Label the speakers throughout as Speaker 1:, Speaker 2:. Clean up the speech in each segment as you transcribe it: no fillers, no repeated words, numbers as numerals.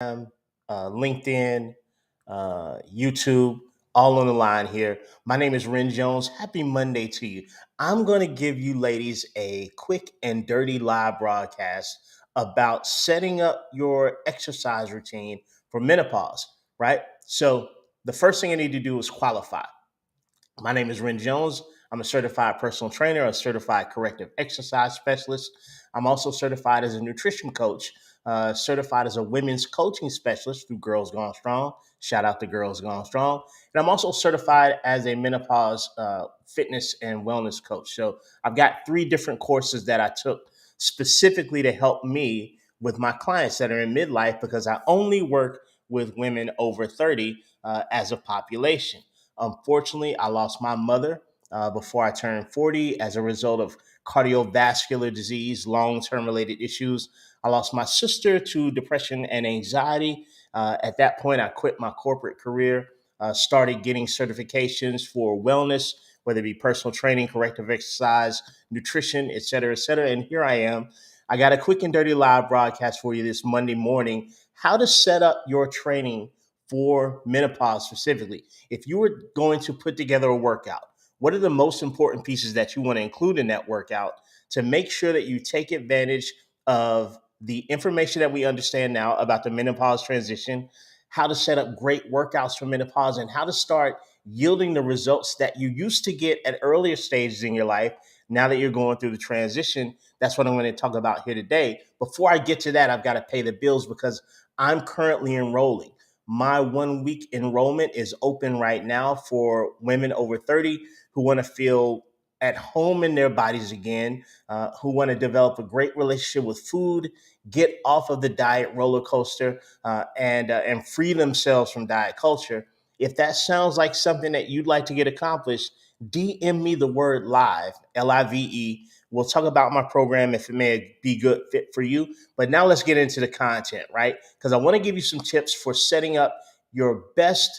Speaker 1: LinkedIn, YouTube, all on the line here. My name is Ren Jones. Happy Monday to you. I'm going to give you ladies a quick and dirty live broadcast about setting up your exercise routine for menopause, right? So, the first thing I need to do is qualify. My name is Ren Jones. I'm a certified personal trainer, a certified corrective exercise specialist. I'm also certified as a nutrition coach, certified as a women's coaching specialist through Girls Gone Strong. Shout out to Girls Gone Strong. And I'm also certified as a menopause fitness and wellness coach. So I've got three different courses that I took specifically to help me with my clients that are in midlife because I only work with women over 30 as a population. Unfortunately, I lost my mother before I turned 40 as a result of cardiovascular disease, long term related issues. I lost my sister to depression and anxiety. At that point, I quit my corporate career, started getting certifications for wellness, whether it be personal training, corrective exercise, nutrition, et cetera, et cetera. And here I am. I got a quick and dirty live broadcast for you this Monday morning how to set up your training for menopause specifically. If you were going to put together a workout, what are the most important pieces that you want to include in that workout to make sure that you take advantage of the information that we understand now about the menopause transition, how to set up great workouts for menopause, and how to start yielding the results that you used to get at earlier stages in your life now that you're going through the transition. That's what I'm going to talk about here today. Before I get to that, I've got to pay the bills because I'm currently enrolling. My 1 week enrollment is open right now for women over 30 who want to feel at home in their bodies again, who want to develop a great relationship with food, get off of the diet roller coaster, and free themselves from diet culture. If that sounds like something that you'd like to get accomplished, DM me the word live, LIVE. We'll talk about my program if it may be good fit for you. But now let's get into the content, right? Because I want to give you some tips for setting up your best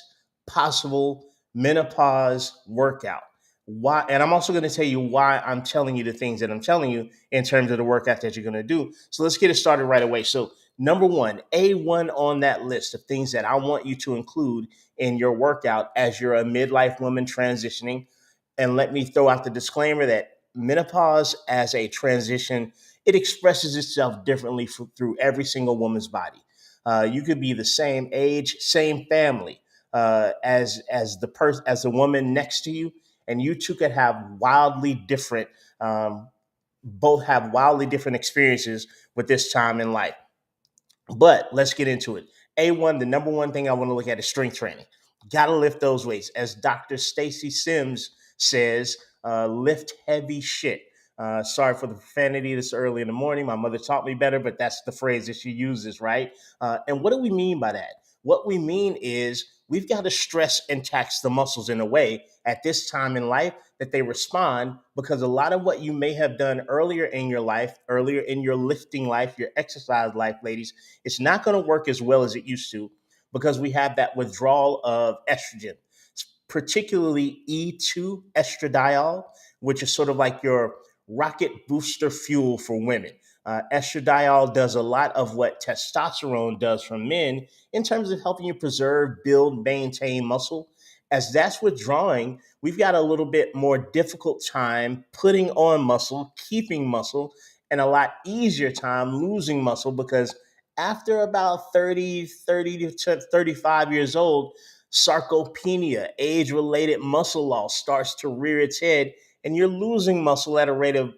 Speaker 1: possible menopause workout. Why? And I'm also going to tell you why I'm telling you the things that I'm telling you in terms of the workout that you're going to do. So let's get it started right away. So number one, A1 on that list of things that I want you to include in your workout as you're a midlife woman transitioning. And let me throw out the disclaimer that menopause as a transition, it expresses itself differently through every single woman's body. You could be the same age, same family as the woman next to you, and you two could have wildly different, both have wildly different experiences with this time in life. But let's get into it. A1, the number one thing I want to look at is strength training. Got to lift those weights. As Dr. Stacy Sims says, lift heavy shit. Sorry for the profanity this early in the morning. My mother taught me better, but that's the phrase that she uses, right? And what do we mean by that? What we mean is we've got to stress and tax the muscles in a way at this time in life that they respond because a lot of what you may have done earlier in your life, earlier in your lifting life, your exercise life, ladies, it's not going to work as well as it used to because we have that withdrawal of estrogen, particularly E2 estradiol, which is sort of like your rocket booster fuel for women. Estradiol does a lot of what testosterone does for men in terms of helping you preserve, build, maintain muscle. As that's withdrawing, we've got a little bit more difficult time putting on muscle, keeping muscle, and a lot easier time losing muscle because after about 30 to 35 years old, sarcopenia, age related muscle loss starts to rear its head, and you're losing muscle at a rate of,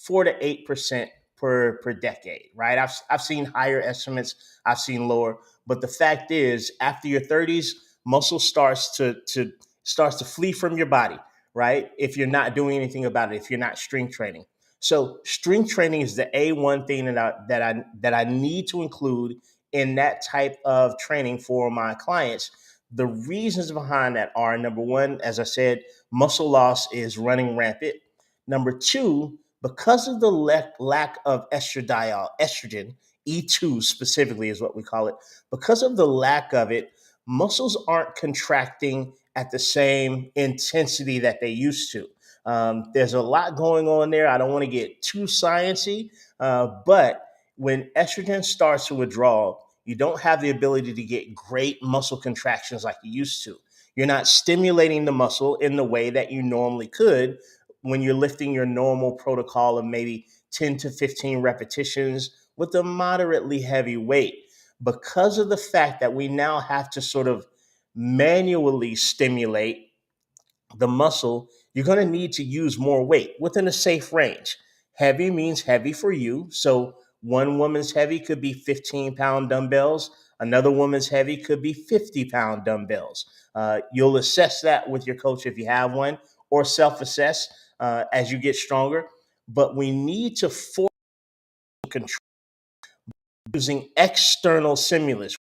Speaker 1: 4 to 8% per decade, right? I've seen higher estimates, I've seen lower, but the fact is, after your 30s, muscle starts to flee from your body, right? If you're not doing anything about it, if you're not strength training. So strength training is the A1 thing that I need to include in that type of training for my clients. The reasons behind that are number one, as I said, muscle loss is running rampant. Number two, because of the lack of estrogen, E2 specifically is what we call it, because of the lack of it, muscles aren't contracting at the same intensity that they used to. There's a lot going on there. I don't want to get too sciencey, but when estrogen starts to withdraw, You don't have the ability to get great muscle contractions like you used to. You're not stimulating the muscle in the way that you normally could when you're lifting your normal protocol of maybe 10 to 15 repetitions with a moderately heavy weight. Because of the fact that we now have to sort of manually stimulate the muscle, you're going to need to use more weight within a safe range. Heavy means heavy for you. So one woman's heavy could be 15-pound dumbbells. Another woman's heavy could be 50-pound dumbbells. You'll assess that with your coach if you have one, or self assess as you get stronger. But we need to force control using external stimulus.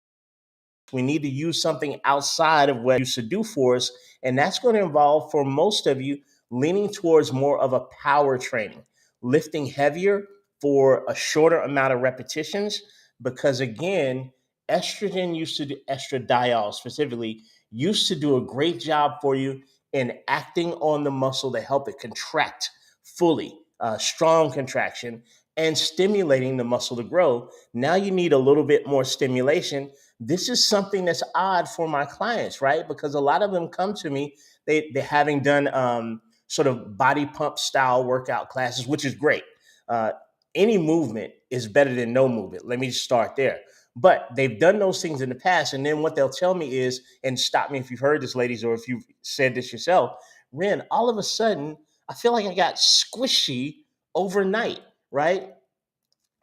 Speaker 1: We need to use something outside of what it used to do for us. And that's going to involve, for most of you, leaning towards more of a power training, lifting heavier for a shorter amount of repetitions. Because again, estrogen used to do, estradiol specifically, used to do a great job for you in acting on the muscle to help it contract fully, strong contraction, and stimulating the muscle to grow. Now you need a little bit more stimulation. This is something that's odd for my clients, right? Because a lot of them come to me, they having done sort of body pump style workout classes, which is great. Uh, any movement is better than no movement. Let me just start there. But they've done those things in the past, and then what they'll tell me is, and stop me if you've heard this, ladies, or if you've said this yourself, Ren, all of a sudden, I feel like I got squishy overnight, right?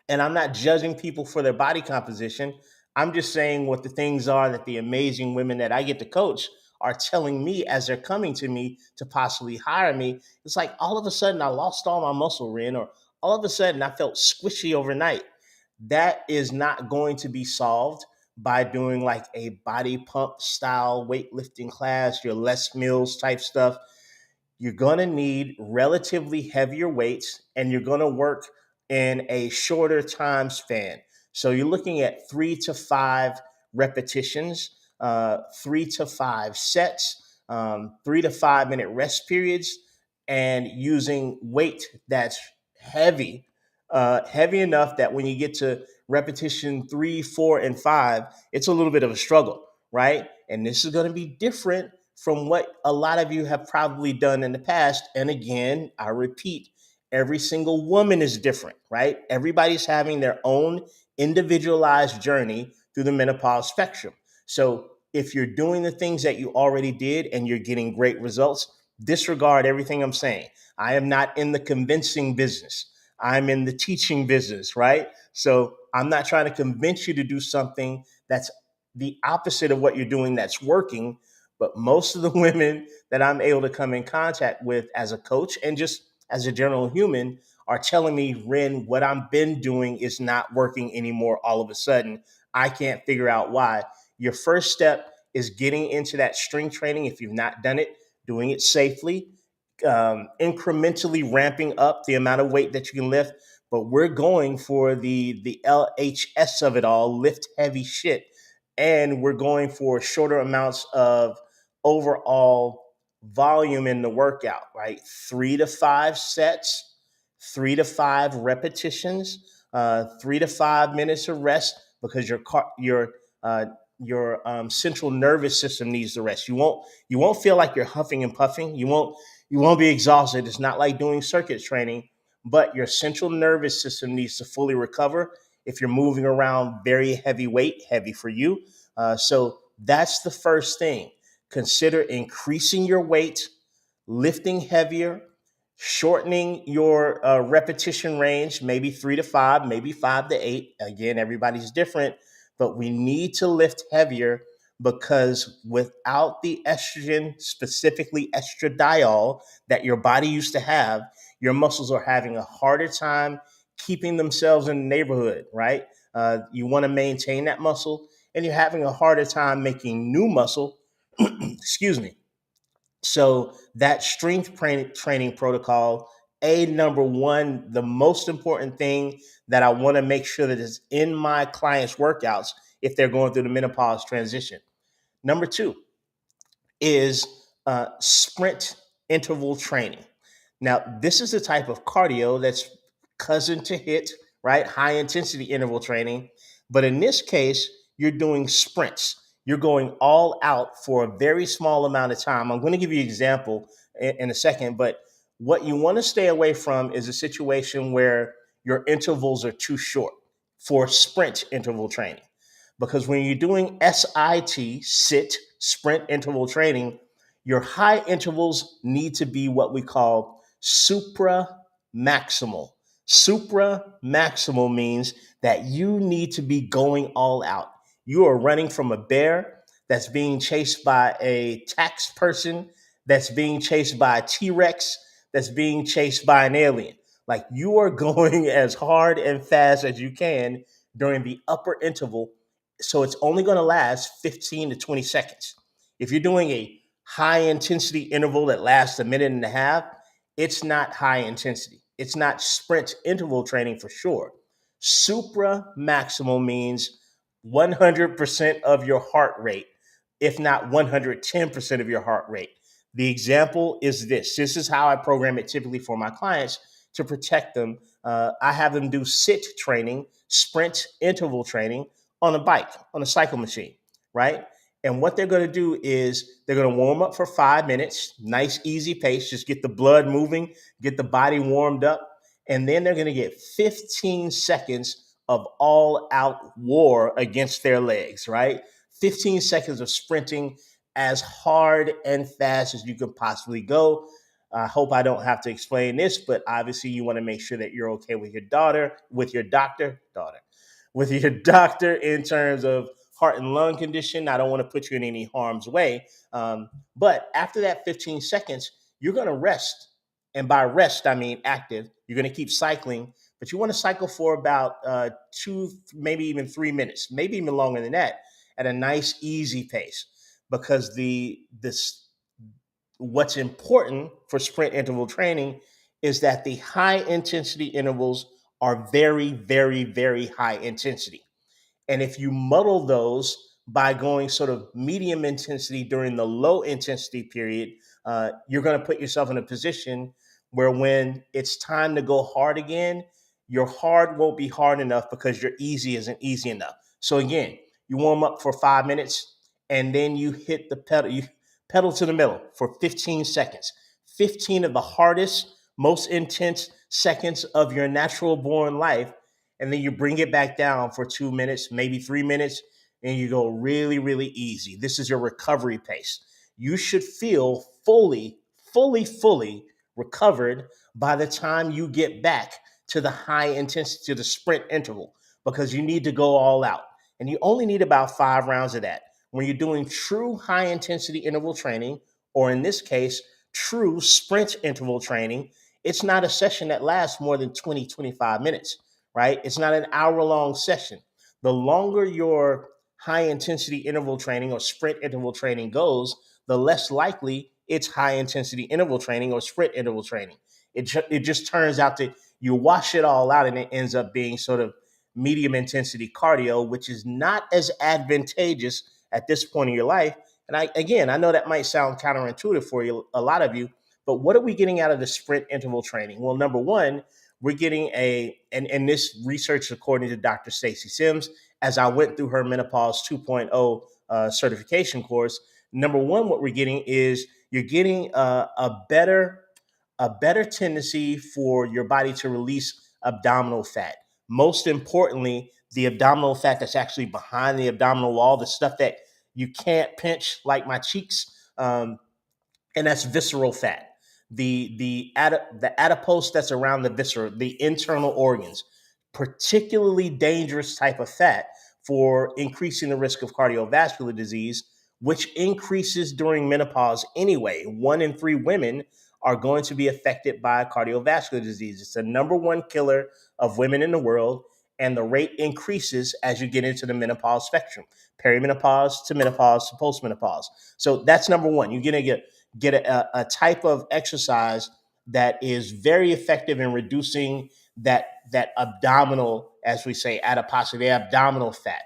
Speaker 1: And I'm not judging people for their body composition. I'm just saying what the things are that the amazing women that I get to coach are telling me as they're coming to me to possibly hire me. It's like all of a sudden I lost all my muscle, Ren, or all of a sudden I felt squishy overnight. That is not going to be solved by doing like a body pump style weightlifting class, your Les Mills type stuff. You're going to need relatively heavier weights, and you're going to work in a shorter time span. So you're looking at 3 to 5 repetitions, 3 to 5 sets, 3 to 5 minute rest periods, and using weight that's heavy, heavy enough that when you get to repetition 3, 4, and 5, it's a little bit of a struggle, right? And this is going to be different from what a lot of you have probably done in the past. And again, I repeat, every single woman is different, right? Everybody's having their own individualized journey through the menopause spectrum. So if you're doing the things that you already did and you're getting great results, disregard everything I'm saying. I am not in the convincing business. I'm in the teaching business, right? So I'm not trying to convince you to do something that's the opposite of what you're doing that's working. But most of the women that I'm able to come in contact with as a coach and just as a general human are telling me, Ren, what I've been doing is not working anymore all of a sudden. I can't figure out why. Your first step is getting into that strength training if you've not done it, doing it safely, incrementally ramping up the amount of weight that you can lift. But we're going for the LHS of it all, lift heavy shit. And we're going for shorter amounts of overall volume in the workout, right? 3 to 5 sets, 3 to 5 repetitions, 3 to 5 minutes of rest because uh, your central nervous system needs the rest. You won't feel like you're huffing and puffing. You won't be exhausted. It's not like doing circuit training, but your central nervous system needs to fully recover if you're moving around very heavy weight, heavy for you. So that's the first thing. Consider increasing your weight, lifting heavier, shortening your repetition range, maybe 3 to 5, maybe 5 to 8. Again, everybody's different, but we need to lift heavier because without the estrogen, specifically estradiol, that your body used to have, your muscles are having a harder time keeping themselves in the neighborhood, right? You want to maintain that muscle, and you're having a harder time making new muscle. Excuse me. So that training protocol, a number one, the most important thing that I want to make sure that is in my clients' workouts if they're going through the menopause transition. Number two is sprint interval training. Now, this is the type of cardio that's cousin to hit, right? High intensity interval training. But in this case, you're doing sprints. You're going all out for a very small amount of time. I'm going to give you an example in a second, but what you want to stay away from is a situation where your intervals are too short for sprint interval training. Because when you're doing sit, sprint interval training, your high intervals need to be what we call supra maximal. Supra maximal means that you need to be going all out. You are running from a bear that's being chased by a tax person, that's being chased by a T Rex, that's being chased by an alien. Like you are going as hard and fast as you can during the upper interval. So it's only going to last 15 to 20 seconds. If you're doing a high intensity interval that lasts a minute and a half, it's not high intensity. It's not sprint interval training for sure. Supra maximal means 100% of your heart rate, if not 110% of your heart rate. The example is this. This is how I program it typically for my clients to protect them. I have them do sit training, sprint interval training on a bike, on a cycle machine, right? And what they're going to do is they're going to warm up for 5 minutes, nice, easy pace, just get the blood moving, get the body warmed up. And then they're going to get 15 seconds of all out war against their legs, right? 15 seconds of sprinting as hard and fast as you can possibly go. I hope I don't have to explain this, but obviously you want to make sure that you're okay with your with your doctor in terms of heart and lung condition. I don't want to put you in any harm's way. But after that 15 seconds, you're going to rest. And by rest, I mean active. You're going to keep cycling, but you want to cycle for about 2, maybe even 3 minutes, maybe even longer than that, at a nice, easy pace. Because what's important for sprint interval training is that the high intensity intervals are very, very, very high intensity. And if you muddle those by going sort of medium intensity during the low intensity period, you're going to put yourself in a position where when it's time to go hard again, your hard won't be hard enough because your easy isn't easy enough. So again, you warm up for 5 minutes and then you hit the pedal, you pedal to the middle for 15 seconds. 15 of the hardest, most intense seconds of your natural born life, and then you bring it back down for 2 minutes, maybe 3 minutes, and you go really, really easy. This is your recovery pace. You should feel fully recovered by the time you get back to the high intensity, to the sprint interval, because you need to go all out. And you only need about 5 rounds of that. When you're doing true high intensity interval training, or in this case, true sprint interval training, it's not a session that lasts more than 20, 25 minutes, right? It's not an hour-long session. The longer your high intensity interval training or sprint interval training goes, the less likely it's high intensity interval training or sprint interval training. It just turns out that you wash it all out and it ends up being sort of medium intensity cardio, which is not as advantageous at this point in your life. And I know that might sound counterintuitive for you, a lot of you, but what are we getting out of the sprint interval training? Well, number one, we're getting and this research, according to Dr. Stacy Sims, as I went through her Menopause 2.0 certification course. Number one, what we're getting is you're getting a better tendency for your body to release abdominal fat. Most importantly, the abdominal fat that's actually behind the abdominal wall, the stuff that you can't pinch, like my cheeks, and that's visceral fat. The adipose that's around the viscera, the internal organs, particularly dangerous type of fat for increasing the risk of cardiovascular disease, which increases during menopause anyway. 1 in 3 women are going to be affected by cardiovascular disease. It's the number one killer of women in the world, and the rate increases as you get into the menopause spectrum, perimenopause to menopause to postmenopause. So that's number one. You're going to get a type of exercise that is very effective in reducing that abdominal, as we say, adiposity, abdominal fat.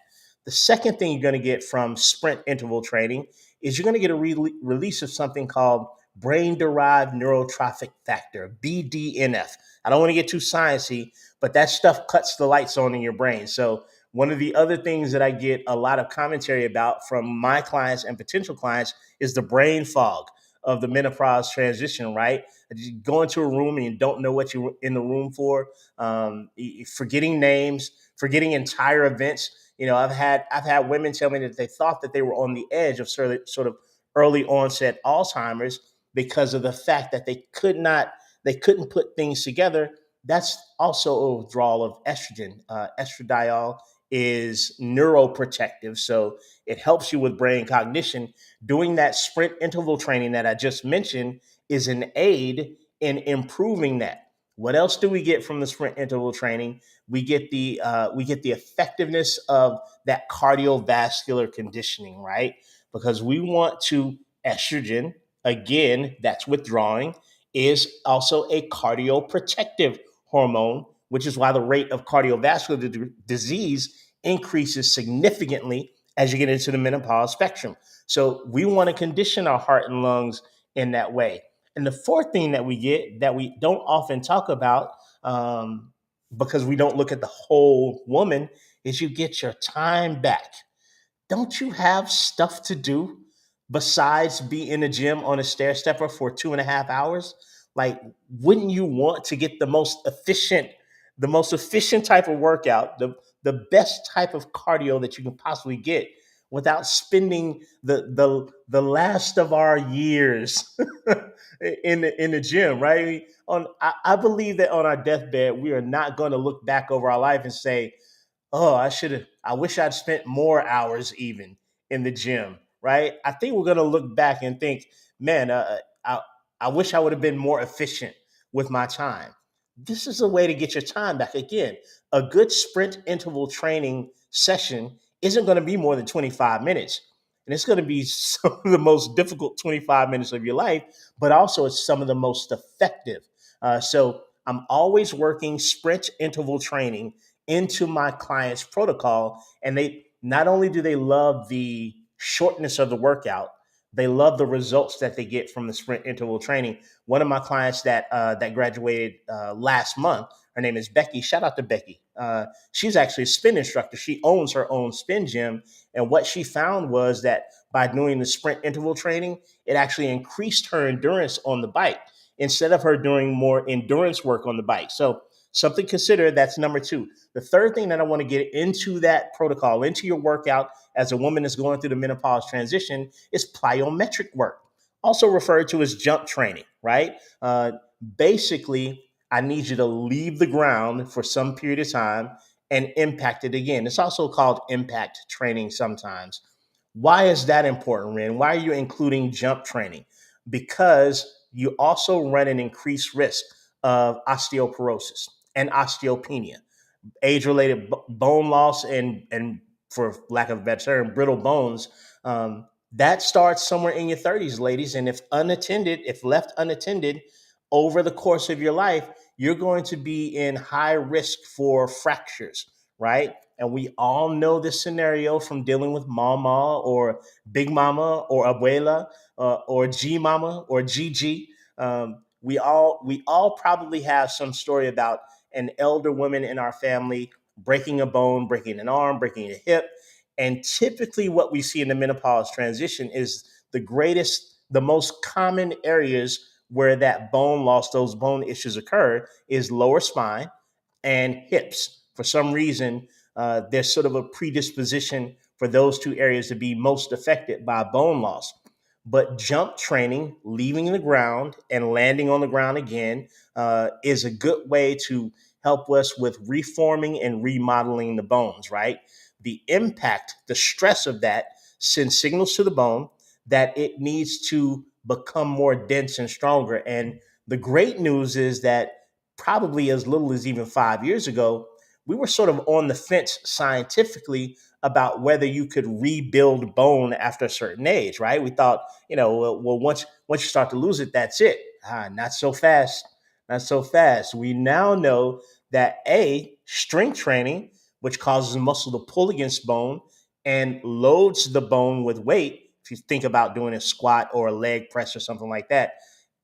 Speaker 1: The second thing you're going to get from sprint interval training is you're going to get a release of something called brain-derived neurotrophic factor, BDNF. I don't want to get too sciencey, but that stuff cuts the lights on in your brain. So One of the other things that I get a lot of commentary about from my clients and potential clients is the brain fog of the menopause transition, right? You go into a room and you don't know what you're in the room for, forgetting names, forgetting entire events. I've had women tell me that they thought that they were on the edge of sort of early onset Alzheimer's because of the fact that they couldn't put things together. That's also a withdrawal of estrogen. Estradiol is neuroprotective, so it helps you with brain cognition. Doing that sprint interval training that I just mentioned is an aid in improving that. What else do we get from the sprint interval training? We get the effectiveness of that cardiovascular conditioning, right? Because we want to estrogen, again, that's withdrawing, is also a cardioprotective hormone, which is why the rate of cardiovascular disease increases significantly as you get into the menopause spectrum. So we want to condition our heart and lungs in that way. And the fourth thing that we get that we don't often talk about, because we don't look at the whole woman, is you get your time back. Don't you have stuff to do besides be in the gym on a stair stepper for 2.5 hours? Like, wouldn't you want to get the most efficient type of workout, the best type of cardio that you can possibly get without spending the last of our years in the gym, right? I believe that on our deathbed, we are not going to look back over our life and say, oh, I wish I'd spent more hours even in the gym, right? I think we're going to look back and think, man, I wish I would have been more efficient with my time. This is a way to get your time back. Again, a good sprint interval training session isn't going to be more than 25 minutes. And it's going to be some of the most difficult 25 minutes of your life, but also it's some of the most effective. So I'm always working sprint interval training into my client's protocol, and they not only do they love the shortness of the workout, they love the results that they get from the sprint interval training. One of my clients that graduated last month, her name is Becky. Shout out to Becky. She's actually a spin instructor. She owns her own spin gym, and what she found was that by doing the sprint interval training, it actually increased her endurance on the bike instead of her doing more endurance work on the bike. So something to consider. That's number two. The third thing that I want to get into that protocol, into your workout as a woman that's going through the menopause transition, is plyometric work, also referred to as jump training, right? Basically, I need you to leave the ground for some period of time and impact it again. It's also called impact training sometimes. Why is that important, Ren? Why are you including jump training? Because you also run an increased risk of osteoporosis and osteopenia, age-related bone loss, and for lack of a better term, brittle bones. That starts somewhere in your 30s, ladies, and if left unattended over the course of your life, you're going to be in high risk for fractures, right? And we all know this scenario from dealing with mama or big mama or abuela, or G mama or GG. We all probably have some story about an elder woman in our family breaking a bone, breaking an arm, breaking a hip. And typically, what we see in the menopause transition is the most common areas where that bone loss, those bone issues occur, is lower spine and hips. For some reason, there's sort of a predisposition for those two areas to be most affected by bone loss. But jump training, leaving the ground and landing on the ground again, is a good way to help us with reforming and remodeling the bones, right? The impact, the stress of that sends signals to the bone that it needs to become more dense and stronger. And the great news is that probably as little as even 5 years ago, we were sort of on the fence scientifically about whether you could rebuild bone after a certain age, right? We thought, well, once you start to lose it, that's it. Not so fast. Not so fast. We now know that strength training, which causes muscle to pull against bone and loads the bone with weight, if you think about doing a squat or a leg press or something like that,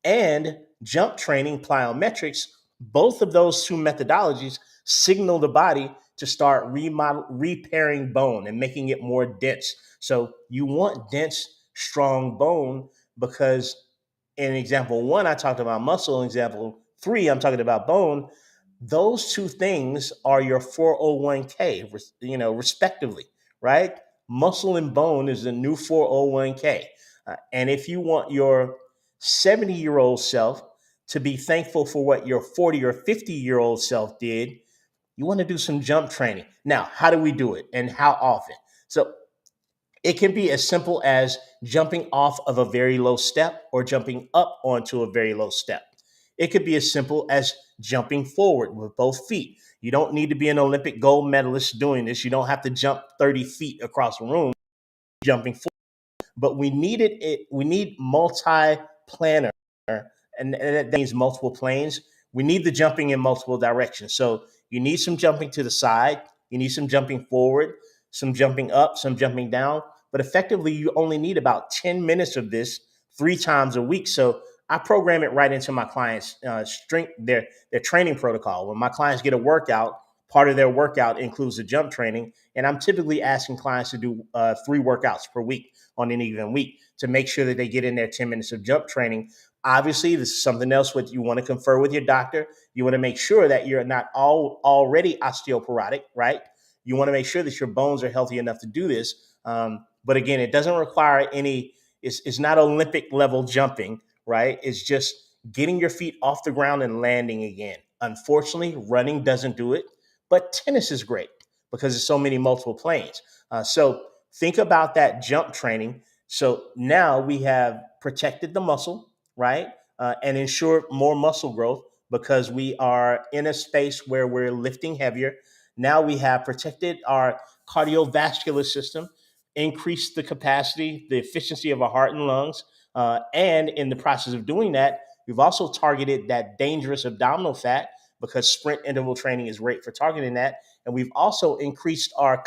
Speaker 1: and jump training, plyometrics, both of those two methodologies signal the body to start repairing bone and making it more dense. So you want dense, strong bone because in example one, I talked about muscle. In example three, I'm talking about bone. Those two things are your 401k, respectively, right? Muscle and bone is the new 401k. And if you want your 70-year-old self to be thankful for what your 40 or 50-year-old self did, you want to do some jump training. Now, how do we do it and how often? So it can be as simple as jumping off of a very low step or jumping up onto a very low step. It could be as simple as jumping forward with both feet. You don't need to be an Olympic gold medalist doing this. You don't have to jump 30 feet across the room jumping forward, but we need multi-planar, and that means multiple planes. We need the jumping in multiple directions. So you need some jumping to the side, you need some jumping forward, some jumping up, some jumping down. But effectively, you only need about 10 minutes of this 3 times a week. So I program it right into my clients' strength, their training protocol. When my clients get a workout, part of their workout includes the jump training, and I'm typically asking clients to do 3 workouts per week on any given week to make sure that they get in their 10 minutes of jump training. Obviously, this is something else what you want to confer with your doctor. You want to make sure that you're not already osteoporotic, right? You want to make sure that your bones are healthy enough to do this. But again, it doesn't require it's not Olympic level jumping, right? It's just getting your feet off the ground and landing again. Unfortunately, running doesn't do it, but tennis is great because there's so many multiple planes. So think about that jump training. So now we have protected the muscle, right? And ensure more muscle growth because we are in a space where we're lifting heavier. Now we have protected our cardiovascular system, increased the capacity, the efficiency of our heart and lungs. And in the process of doing that, we've also targeted that dangerous abdominal fat because sprint interval training is great for targeting that. And we've also increased our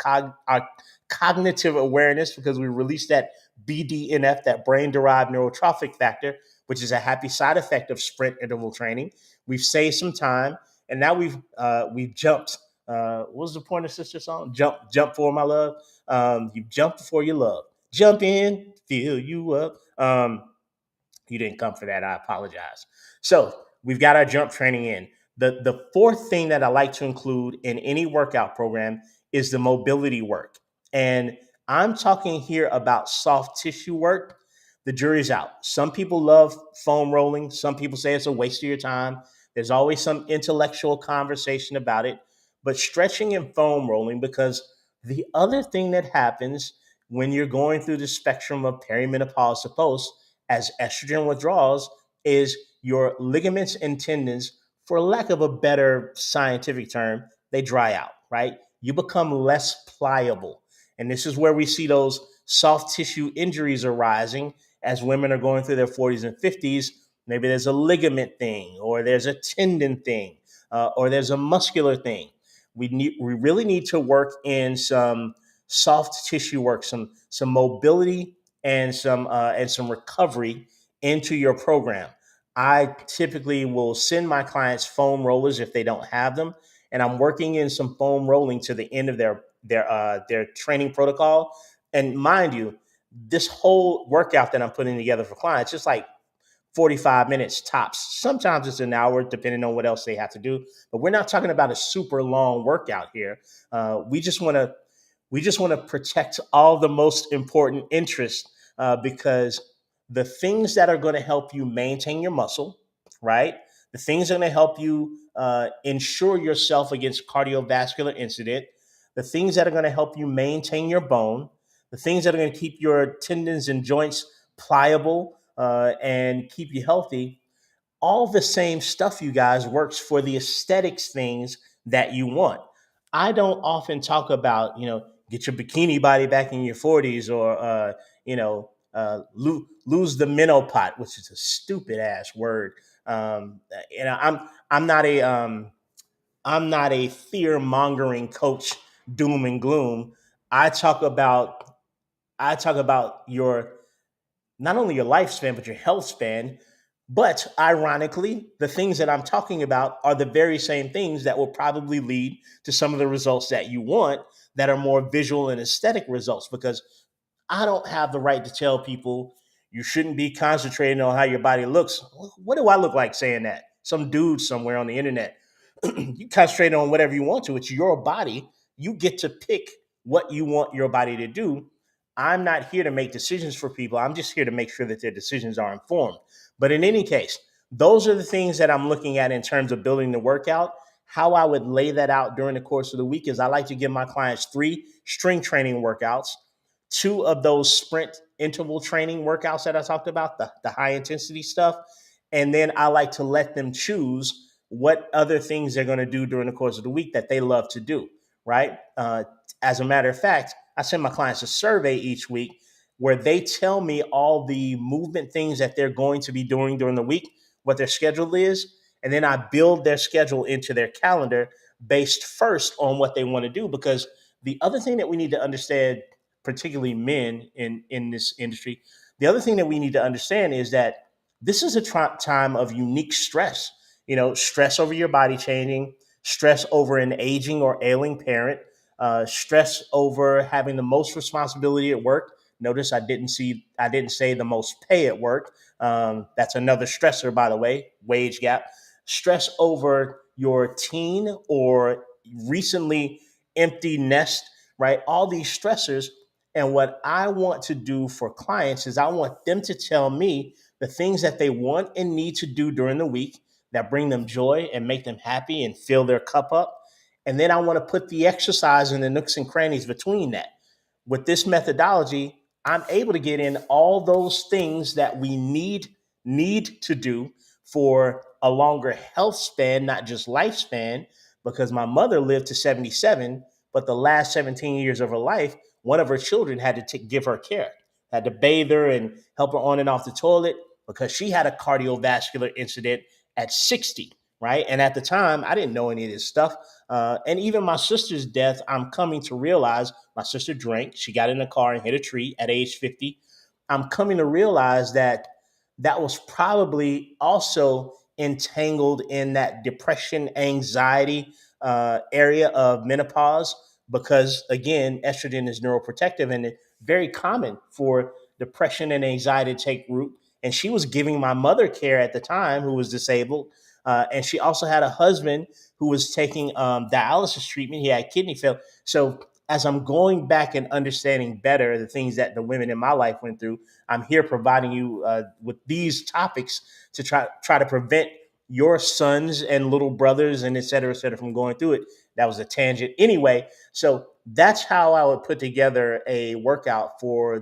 Speaker 1: cognitive awareness because we released that BDNF, that brain derived neurotrophic factor, which is a happy side effect of sprint interval training. We've saved some time, and now we've jumped. What was the Pointer Sister song? Jump for my love. You jump for your love. Jump in, fill you up. You didn't come for that. I apologize. So we've got our jump training in. The fourth thing that I like to include in any workout program is the mobility work. And I'm talking here about soft tissue work. The jury's out. Some people love foam rolling. Some people say it's a waste of your time. There's always some intellectual conversation about it. But stretching and foam rolling, because the other thing that happens when you're going through the spectrum of perimenopause to post as estrogen withdrawals is your ligaments and tendons, for lack of a better scientific term, they dry out, right? You become less pliable. And this is where we see those soft tissue injuries arising as women are going through their 40s and 50s. Maybe there's a ligament thing, or there's a tendon thing, or there's a muscular thing. We really need to work in some soft tissue work, some mobility and some recovery into your program. I typically will send my clients foam rollers if they don't have them, and I'm working in some foam rolling to the end of their training protocol. And mind you, this whole workout that I'm putting together for clients is like 45 minutes tops. Sometimes it's an hour, depending on what else they have to do. But we're not talking about a super long workout here. We just want to protect all the most important interests because the things that are going to help you maintain your muscle, right? The things that are going to help you insure yourself against cardiovascular incident, the things that are going to help you maintain your bone, the things that are going to keep your tendons and joints pliable and keep you healthy, all the same stuff, you guys, works for the aesthetics things that you want. I don't often talk about, get your bikini body back in your 40s or, lose the menopause, which is a stupid ass word. You know, I'm, I'm not a, I'm not a fear mongering coach, doom and gloom. I talk about, I talk about your, not only your lifespan, but your health span. But ironically, the things that I'm talking about are the very same things that will probably lead to some of the results that you want that are more visual and aesthetic results. Because I don't have the right to tell people you shouldn't be concentrating on how your body looks. What do I look like saying that? Some dude somewhere on the internet. You concentrate on whatever you want to. It's your body. You get to pick what you want your body to do. I'm not here to make decisions for people. I'm just here to make sure that their decisions are informed. But in any case, those are the things that I'm looking at in terms of building the workout. How I would lay that out during the course of the week is I like to give my clients 3 strength training workouts, 2 of those sprint interval training workouts that I talked about, the high intensity stuff. And then I like to let them choose what other things they're going to do during the course of the week that they love to do, right? As a matter of fact, I send my clients a survey each week where they tell me all the movement things that they're going to be doing during the week, what their schedule is, and then I build their schedule into their calendar based first on what they want to do. Because the other thing that we need to understand, particularly men in this industry, the other thing that we need to understand is that this is a time of unique stress. Stress over your body changing, stress over an aging or ailing parent, stress over having the most responsibility at work. Notice I didn't say the most pay at work. That's another stressor, by the way, wage gap. Stress over your teen or recently empty nest, right? All these stressors. And what I want to do for clients is I want them to tell me the things that they want and need to do during the week that bring them joy and make them happy and fill their cup up. And then I want to put the exercise in the nooks and crannies between that. With this methodology, I'm able to get in all those things that we need to do for a longer health span, not just lifespan, because my mother lived to 77, but the last 17 years of her life, one of her children had to give her care, had to bathe her and help her on and off the toilet because she had a cardiovascular incident at 60, right? And at the time, I didn't know any of this stuff. And even my sister's death, I'm coming to realize my sister drank. She got in a car and hit a tree at age 50. I'm coming to realize that that was probably also entangled in that depression, anxiety area of menopause, because again, estrogen is neuroprotective and it's very common for depression and anxiety to take root. And she was giving my mother care at the time, who was disabled. And she also had a husband who was taking dialysis treatment. He had kidney failure. So as I'm going back and understanding better the things that the women in my life went through, I'm here providing you with these topics to try to prevent your sons and little brothers and et cetera, from going through it. That was a tangent. Anyway, so that's how I would put together a workout for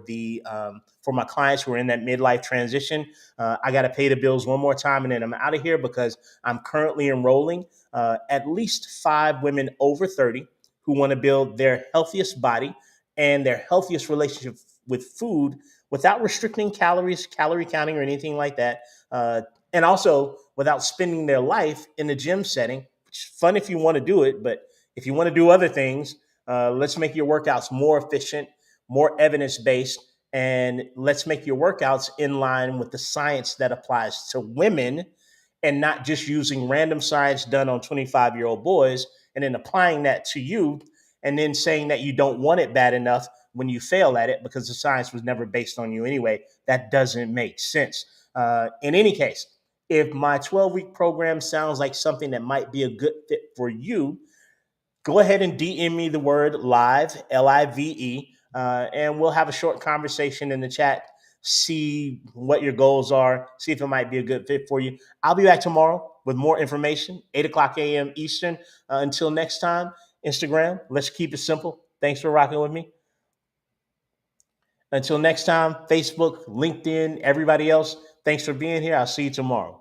Speaker 1: my clients who are in that midlife transition. I got to pay the bills one more time and then I'm out of here, because I'm currently enrolling at least 5 women over 30 who want to build their healthiest body and their healthiest relationship with food without restricting calories, calorie counting, or anything like that. And also without spending their life in the gym setting, which is fun if you want to do it. But if you want to do other things, let's make your workouts more efficient, more evidence based, and let's make your workouts in line with the science that applies to women, and not just using random science done on 25-year-old boys and then applying that to you and then saying that you don't want it bad enough when you fail at it because the science was never based on you anyway. That doesn't make sense. In any case, if my 12-week program sounds like something that might be a good fit for you, go ahead and DM me the word live, LIVE, and we'll have a short conversation in the chat, see what your goals are, see if it might be a good fit for you. I'll be back tomorrow with more information, 8 o'clock a.m. Eastern. Until next time, Instagram, let's keep it simple. Thanks for rocking with me. Until next time, Facebook, LinkedIn, everybody else, thanks for being here. I'll see you tomorrow.